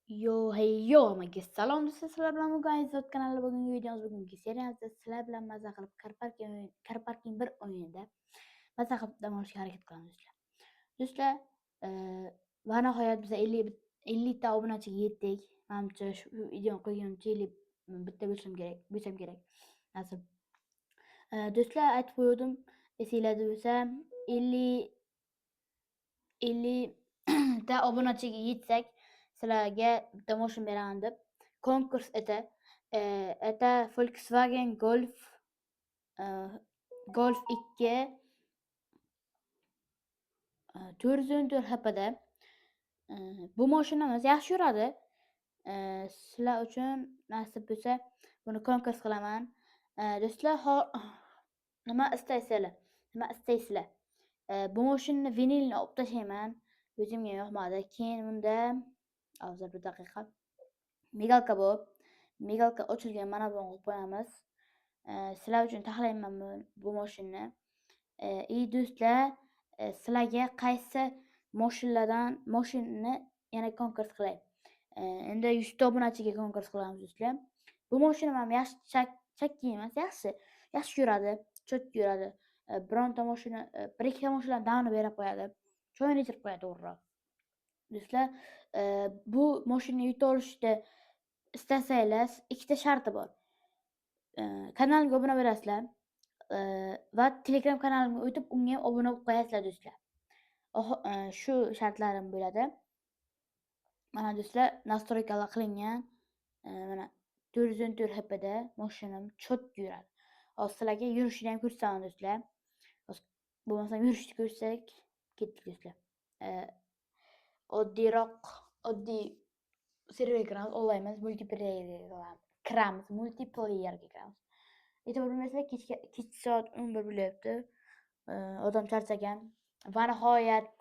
Hammaga salom do'stlar, sizlar bilan bugun Izzat kanalida bugungi videomiz bugungi seriyamizda sizlar bilan maza qilib Car Parking 1 o'yinida maza qilib dam olishga harakat qilamiz do'stlar. Do'stlar, va nihoyat biz 50 ta obunachiga yetdik. Menimcha shu videoni qo'ygunimcha 50 bitta bo'lsam kerak. Nasib. Do'stlar, aytib qo'ydim, esinglarda bo'lsa 50 ta obunachiga yetsak sizlarga bitta mashina beraman deb konkurs это Volkswagen Golf 2 404 hpda. Bu mashinamiz yaxshi yuradi. Sizlar uchun nasib bo'lsa buni konkurs qilaman. Do'stlar, nima istaysizlar? Bu mashinani vinilni olib tashlayman. O'zimga yoqmadi. Keyin bunda hozir bir daqiqa. Migalka bor. Migalka ochilgan, mana buni qo'yib qo'yamiz. Sizlar uchun taxlayman bu mashinani. Do'stlar, sizlarga qaysi mashinani yana konkurs qilay. Endi 100 ta obunachiga konkurs qilamiz do'stlar. Bu mashina ham yaxshi chakki emas, yaxshi yuradi, chotki yuradi. Bironta mashina, bir ikkita mashinalarni damini berib qo'yadi. Choyini ichirib qo'yadi to'g'riroq. Do'stlar, bu mashinani yuta olishni istasanglar, ikkita sharti bor. Kanalimga obuna bo'lasizlar va Telegram kanalimga o'tib, unga ham obuna bo'lib qo'yasizlar do'stlar. Shu shartlarim bo'ladi. Mana do'stlar, nastroykalar qilingan. Mana 404 hpda mashinam chotki yuradi. Hozir sizlarga yurishini ham ko'rsataman do'stlar. Bo'lmasam yurishni ko'rsak, ketdik do'stlar. Oddiy serverga kiramiz, onlayn emas, multiplayerga kiramiz. E'tibor bermaysizlar, kechki soat 11 bo'lyapti. Odam charchagan va nihoyat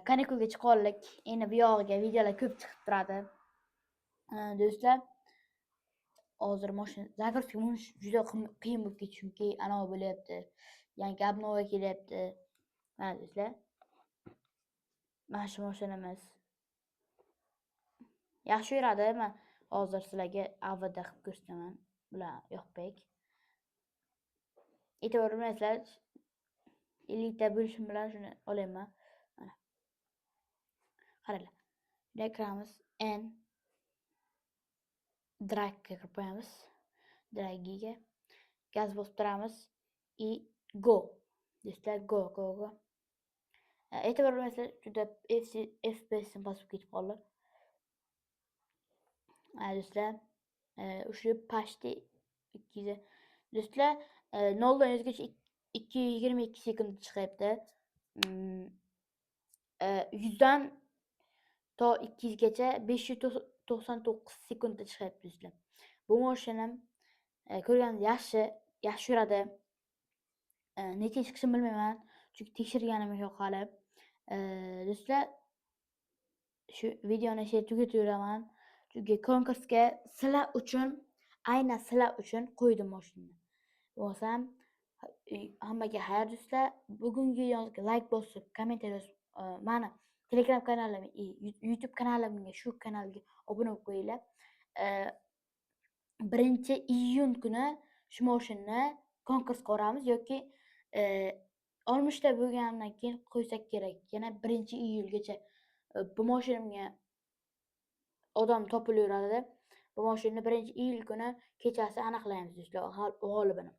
kanikulga chiqoldik. Endi bu yog'iga videolar ko'p chiqib turadi. Do'stlar, hozir mashina загрузка juda qiyin bo'lib ketdi, chunki anov bo'lyapti. Yangi obnova kelyapti. Mana do'stlar, mana shu mashinamiz yaxshi yuradi. Men hozir sizlarga avvalda qilib ko'rsataman. Bular yo'qbek. E'tibor bermaysizlar, 50 ta bo'lishim bilan shuni olayman. Mana. Qaranglar. Bunga kiramiz. Dragga kirib qo'yamiz. Dragiga gaz bosib turamiz. Go. Do'stlar, go. E'tibor bermaysizlar, juda FPS bosib ketib qoldi. Do'stlar, ushbu почти 200. Do'stlar, 0 dan 100 gacha 222 sekund chiqyapti. 100 dan to 200 gacha 599 sekundda chiqyapti do'stlar. Bu mashinam ko'rganingiz yaxshi yuradi. Necha chiqishini bilmayman, chunki tekshirganim yo'q hali. Do'stlar, shu videoni tugataveraman. Chunki konkursga aynan sizlar uchun qo'ydim mashinani. Bo'lsam, hammaga xayr do'stlar. Bugungi videomga like bosib, kommentariy yozib, mani Telegram kanalim, YouTube kanalimga, shu kanalga obuna bo'lib qo'yinglar. 1-iyun kuni shu mashinani konkurs qilamiz yoki 60 ta bo'lgandan keyin qo'ysak kerak. Yana 1-iyulgacha bu mashinamga odam topilaveradi. Bu mashinani 1-iyul kuni kechasi aniqlaymiz do'stlar, g'olibini.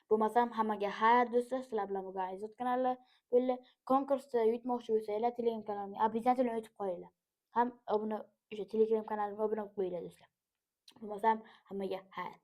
Bo'lmasam hammaga xayr do'stlar. Sizlar bilan bugun Izzat kanali bo'ldi. Konkursda yutmoqchi bo'lsanglar, Telegram kanalimga обязательно o'tib qo'yinglar. Ham obuna, o'sha Telegram kanalimga obuna bo'lib qo'yinglar do'stlar. Bo'lmasam hammaga xayr.